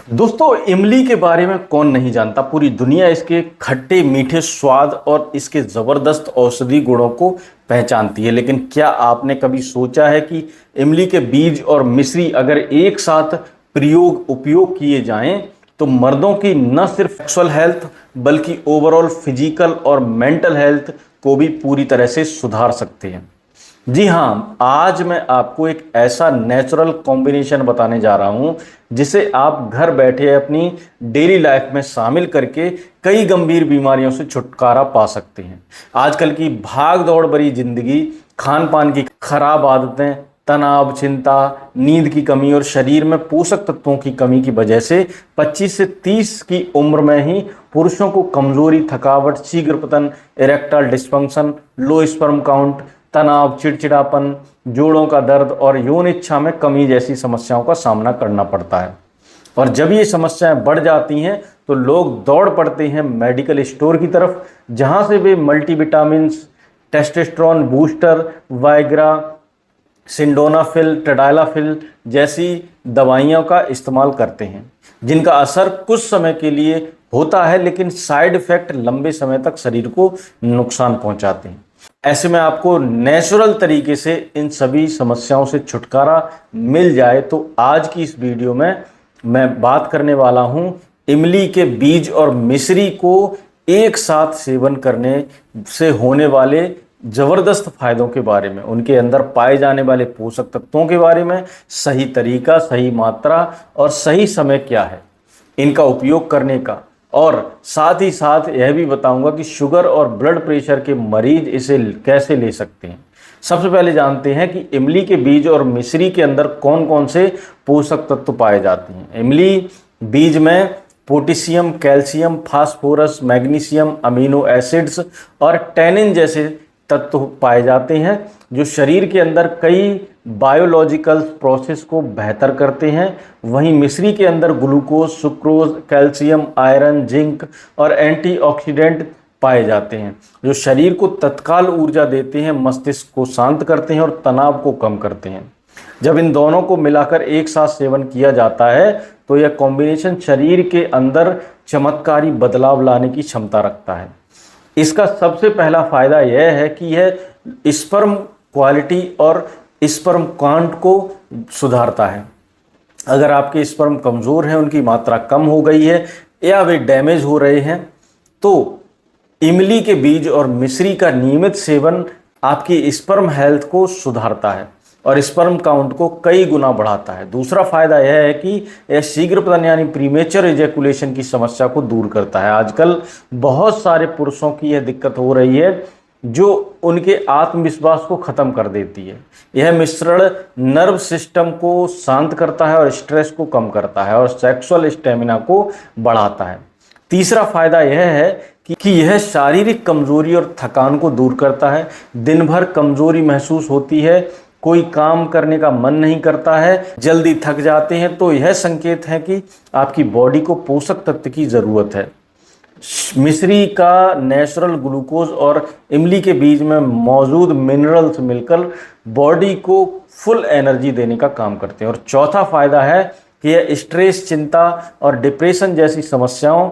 दोस्तों, इमली के बारे में कौन नहीं जानता। पूरी दुनिया इसके खट्टे मीठे स्वाद और इसके ज़बरदस्त औषधि गुणों को पहचानती है। लेकिन क्या आपने कभी सोचा है कि इमली के बीज और मिश्री अगर एक साथ उपयोग किए जाएं तो मर्दों की न सिर्फ सेक्सुअल हेल्थ बल्कि ओवरऑल फिजिकल और मेंटल हेल्थ को भी पूरी तरह से सुधार सकते हैं। जी हाँ, आज मैं आपको एक ऐसा नेचुरल कॉम्बिनेशन बताने जा रहा हूं जिसे आप घर बैठे अपनी डेली लाइफ में शामिल करके कई गंभीर बीमारियों से छुटकारा पा सकते हैं। आजकल की भाग दौड़ भरी जिंदगी, खान पान की खराब आदतें, तनाव, चिंता, नींद की कमी और शरीर में पोषक तत्वों की कमी की वजह से 25 से 30 की उम्र में ही पुरुषों को कमजोरी, थकावट, शीघ्र पतन, erectile dysfunction, low sperm count, तनाव, चिड़चिड़ापन, जोड़ों का दर्द और यौन इच्छा में कमी जैसी समस्याओं का सामना करना पड़ता है। और जब ये समस्याएं बढ़ जाती हैं तो लोग दौड़ पड़ते हैं मेडिकल स्टोर की तरफ, जहां से वे मल्टीविटामिन्स, टेस्टोस्टेरोन बूस्टर, वाइग्रा, सिंडोनाफिल, टेडाइलाफिल जैसी दवाइयों का इस्तेमाल करते हैं, जिनका असर कुछ समय के लिए होता है लेकिन साइड इफेक्ट लंबे समय तक शरीर को नुकसान पहुंचाते हैं। ऐसे में आपको नेचुरल तरीके से इन सभी समस्याओं से छुटकारा मिल जाए तो आज की इस वीडियो में मैं बात करने वाला हूं इमली के बीज और मिश्री को एक साथ सेवन करने से होने वाले जबरदस्त फायदों के बारे में, उनके अंदर पाए जाने वाले पोषक तत्वों के बारे में, सही तरीका, सही मात्रा और सही समय क्या है इनका उपयोग करने का, और साथ ही साथ यह भी बताऊंगा कि शुगर और ब्लड प्रेशर के मरीज इसे कैसे ले सकते हैं। सबसे पहले जानते हैं कि इमली के बीज और मिश्री के अंदर कौन कौन से पोषक तत्व पाए जाते हैं। इमली बीज में potassium, calcium, phosphorus, magnesium, amino acids और टैनिन जैसे तत्व पाए जाते हैं जो शरीर के अंदर कई बायोलॉजिकल प्रोसेस को बेहतर करते हैं। वहीं मिश्री के अंदर glucose, sucrose, calcium, iron, zinc और एंटीऑक्सीडेंट पाए जाते हैं जो शरीर को तत्काल ऊर्जा देते हैं, मस्तिष्क को शांत करते हैं और तनाव को कम करते हैं। जब इन दोनों को मिलाकर एक साथ सेवन किया जाता है तो यह कॉम्बिनेशन शरीर के अंदर चमत्कारी बदलाव लाने की क्षमता रखता है। इसका सबसे पहला फायदा यह है कि यह स्पर्म क्वालिटी और स्पर्म काउंट को सुधारता है। अगर आपके स्पर्म कमज़ोर हैं, उनकी मात्रा कम हो गई है या वे डैमेज हो रहे हैं तो इमली के बीज और मिश्री का नियमित सेवन आपकी स्पर्म हेल्थ को सुधारता है और स्पर्म काउंट को कई गुना बढ़ाता है। दूसरा फायदा यह है कि यह शीघ्र पतन यानी प्रीमेचर इजैकुलेशन की समस्या को दूर करता है। आजकल बहुत सारे पुरुषों की यह दिक्कत हो रही है जो उनके आत्मविश्वास को खत्म कर देती है। यह मिश्रण नर्व सिस्टम को शांत करता है और स्ट्रेस को कम करता है और सेक्सुअल स्टेमिना को बढ़ाता है। तीसरा फायदा यह है कि यह शारीरिक कमजोरी और थकान को दूर करता है। दिन भर कमजोरी महसूस होती है, कोई काम करने का मन नहीं करता है, जल्दी थक जाते हैं, तो यह संकेत है कि आपकी बॉडी को पोषक तत्व की जरूरत है। मिश्री का नेचुरल ग्लूकोज और इमली के बीज में मौजूद मिनरल्स मिलकर बॉडी को फुल एनर्जी देने का काम करते हैं। और चौथा फायदा है कि यह स्ट्रेस, चिंता और डिप्रेशन जैसी समस्याओं,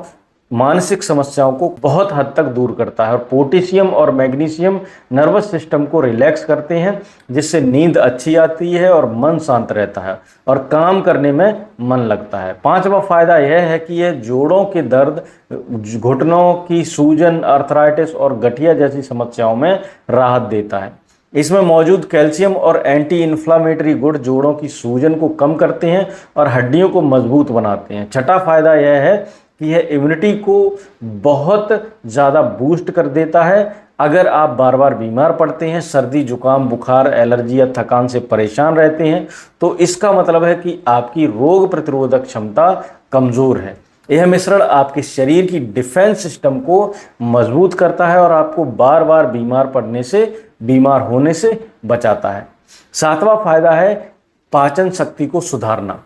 मानसिक समस्याओं को बहुत हद तक दूर करता है। और पोटेशियम और मैग्नीशियम नर्वस सिस्टम को रिलैक्स करते हैं जिससे नींद अच्छी आती है और मन शांत रहता है और काम करने में मन लगता है। पांचवा फायदा यह है कि यह जोड़ों के दर्द, घुटनों की सूजन, अर्थराइटिस और गठिया जैसी समस्याओं में राहत देता है। इसमें मौजूद कैल्शियम और एंटी इन्फ्लामेटरी गुण जोड़ों की सूजन को कम करते हैं और हड्डियों को मजबूत बनाते हैं। छठा फायदा यह है कि यह इम्यूनिटी को बहुत ज़्यादा बूस्ट कर देता है। अगर आप बार बार बीमार पड़ते हैं, सर्दी, जुकाम, बुखार, एलर्जी या थकान से परेशान रहते हैं तो इसका मतलब है कि आपकी रोग प्रतिरोधक क्षमता कमज़ोर है। यह मिश्रण आपके शरीर की डिफेंस सिस्टम को मजबूत करता है और आपको बार बार बीमार होने से बचाता है। सातवां फायदा है पाचन शक्ति को सुधारना।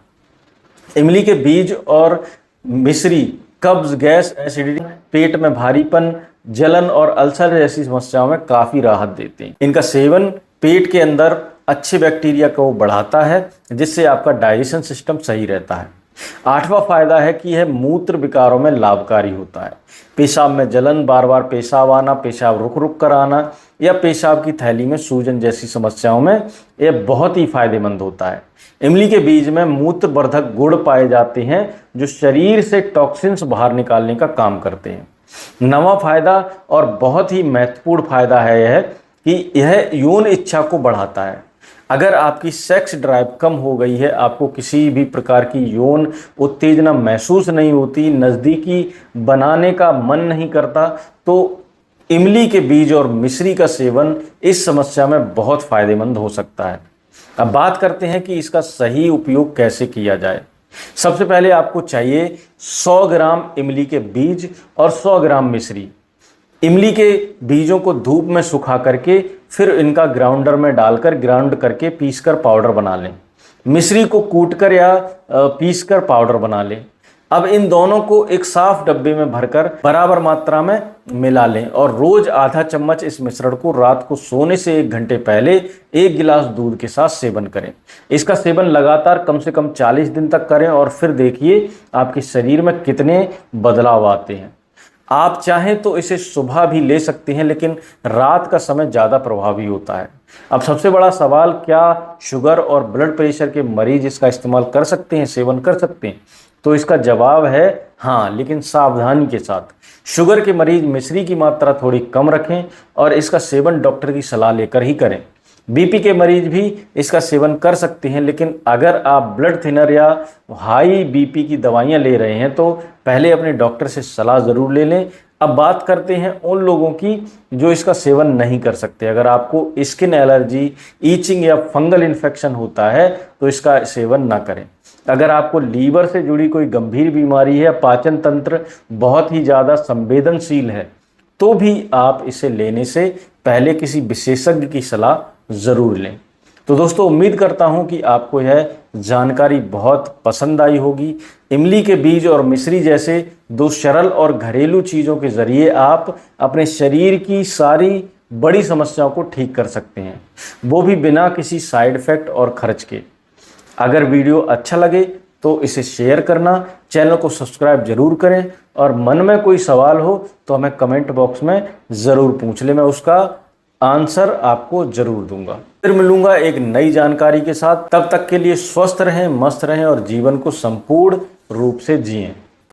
इमली के बीज और मिश्री कब्ज, गैस, एसिडिटी, पेट में भारीपन, जलन और अल्सर जैसी समस्याओं में काफ़ी राहत देते हैं। इनका सेवन पेट के अंदर अच्छे बैक्टीरिया को बढ़ाता है जिससे आपका डाइजेशन सिस्टम सही रहता है। आठवां फायदा है कि यह मूत्र विकारों में लाभकारी होता है। पेशाब में जलन, बार बार पेशाब आना, पेशाब रुक रुक कर आना या पेशाब की थैली में सूजन जैसी समस्याओं में यह बहुत ही फायदेमंद होता है। इमली के बीज में मूत्रवर्धक गुण पाए जाते हैं जो शरीर से टॉक्सिन्स बाहर निकालने का काम करते हैं। नवा फायदा और बहुत ही महत्वपूर्ण फायदा है यह कि यह यौन इच्छा को बढ़ाता है। अगर आपकी सेक्स ड्राइव कम हो गई है, आपको किसी भी प्रकार की यौन उत्तेजना महसूस नहीं होती, नज़दीकी बनाने का मन नहीं करता, तो इमली के बीज और मिश्री का सेवन इस समस्या में बहुत फायदेमंद हो सकता है। अब बात करते हैं कि इसका सही उपयोग कैसे किया जाए। सबसे पहले आपको चाहिए 100 ग्राम इमली के बीज और 100 ग्राम मिश्री। इमली के बीजों को धूप में सुखा करके फिर इनका ग्राउंडर में डालकर ग्राउंड करके पीसकर पाउडर बना लें। मिश्री को कूटकर या पीसकर पाउडर बना लें। अब इन दोनों को एक साफ डब्बे में भरकर बराबर मात्रा में मिला लें और रोज आधा चम्मच इस मिश्रण को रात को सोने से 1 घंटे पहले 1 गिलास दूध के साथ सेवन करें। इसका सेवन लगातार कम से कम 40 दिन तक करें और फिर देखिए आपके शरीर में कितने बदलाव आते हैं। आप चाहें तो इसे सुबह भी ले सकते हैं, लेकिन रात का समय ज़्यादा प्रभावी होता है। अब सबसे बड़ा सवाल, क्या शुगर और ब्लड प्रेशर के मरीज इसका इस्तेमाल कर सकते हैं, सेवन कर सकते हैं? तो इसका जवाब है हाँ, लेकिन सावधानी के साथ। शुगर के मरीज मिश्री की मात्रा थोड़ी कम रखें और इसका सेवन डॉक्टर की सलाह लेकर ही करें। बीपी के मरीज भी इसका सेवन कर सकते हैं, लेकिन अगर आप ब्लड थिनर या हाई बीपी की दवाइयां ले रहे हैं तो पहले अपने डॉक्टर से सलाह ज़रूर ले लें। अब बात करते हैं उन लोगों की जो इसका सेवन नहीं कर सकते। अगर आपको स्किन एलर्जी, ईचिंग या फंगल इन्फेक्शन होता है तो इसका सेवन ना करें। अगर आपको लीवर से जुड़ी कोई गंभीर बीमारी है, पाचन तंत्र बहुत ही ज़्यादा संवेदनशील है, तो भी आप इसे लेने से पहले किसी विशेषज्ञ की सलाह ज़रूर लें। तो दोस्तों, उम्मीद करता हूं कि आपको यह जानकारी बहुत पसंद आई होगी। इमली के बीज और मिश्री जैसे 2 सरल और घरेलू चीज़ों के ज़रिए आप अपने शरीर की सारी बड़ी समस्याओं को ठीक कर सकते हैं, वो भी बिना किसी साइड इफ़ेक्ट और खर्च के। अगर वीडियो अच्छा लगे तो इसे शेयर करना, चैनल को सब्सक्राइब जरूर करें और मन में कोई सवाल हो तो हमें कमेंट बॉक्स में ज़रूर पूछ लें, मैं उसका आंसर आपको जरूर दूंगा। फिर मिलूंगा एक नई जानकारी के साथ। तब तक के लिए स्वस्थ रहें, मस्त रहें और जीवन को संपूर्ण रूप से जिएं।